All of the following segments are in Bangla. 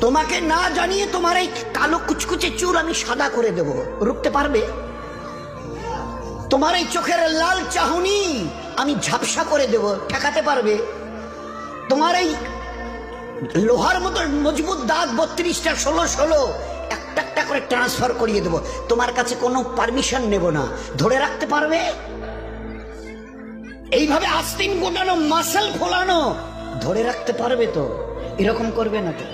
তোমাকে না জানিয়ে তোমার এই কালো কুচকুচে চুল আমি সাদা করে দেব, রুখতে পারবে? তোমার এই চোখের লাল চাহনি আমি ঝাপসা করে দেব, ঠেকাতে পারবে? তোমার এই লোহার মতো মজবুত দাঁত 32টা 16 একটা একটা করে ট্রান্সফার করিয়ে দেব, তোমার কাছে কোনো পারমিশন নেব না, ধরে রাখতে পারবে? এইভাবে আস্তিন গোটানো মাসল ফোলানো ধরে রাখতে পারবে তো? এরকম করবে না তো?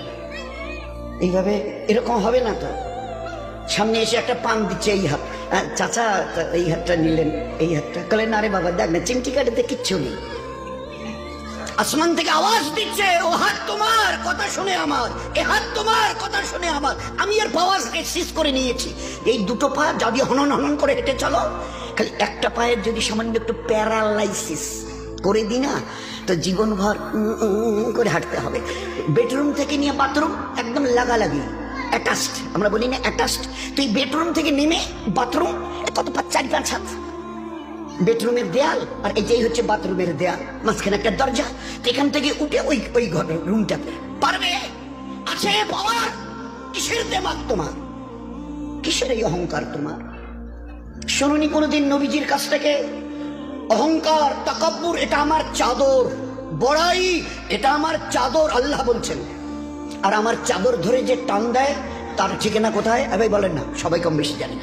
এইভাবে এরকম হবে না তো? সামনে এসে একটা পান দিচ্ছে, এই হাত, চাচা এই হাতটা নিলেন, এই হাতটা কলে না রে বাবা দেখ না চিমটি কাটিতে কিচ্ছু নেই। আসমান থেকে আওয়াজ দিচ্ছে, ও হাত তোমার কথা শুনে আমার, এ হাত তোমার কথা শুনে আমার। আমি এর পাওয়ার সিজ করে নিয়েছি। এই দুটো পা যদি হনন হনন করে হেঁটে চলো, খালি একটা পায়ের যদি সামান্য একটু প্যারালাইসিস করে দিই না, তো জীবনভর করে হাঁটতে হবে। বেডরুম থেকে নিয়ে বাথরুম একদম লাগালাগি, অ্যাটাচড, আমরা বলি না অ্যাটাচড। তো এই বেডরুম থেকে নেমে বাথরুম কত 4-5 হাত, বেডরুমের দেয়াল আর এটাই হচ্ছে বাথরুমের দেয়াল, মাঝখানে একটা দরজা। তো এখান থেকে উঠে ওই ঘরের রুমটাতে পারবে? আছে পাওয়ার? কিসের দেমাগ তোমার? কিসের এই অহংকার তোমার? শুনুনি কোনোদিন নবীজির কাছ থেকে অহংকার, তাকাব্বুর এটা আমার চাদর, বড়াই এটা আমার চাদর, আল্লাহ বলছেন। আর আমার চাদর ধরে যে টান দেয় তার ঠিকানা কোথায়? ভাই বলেন না, সবাই কম বেশি জানে।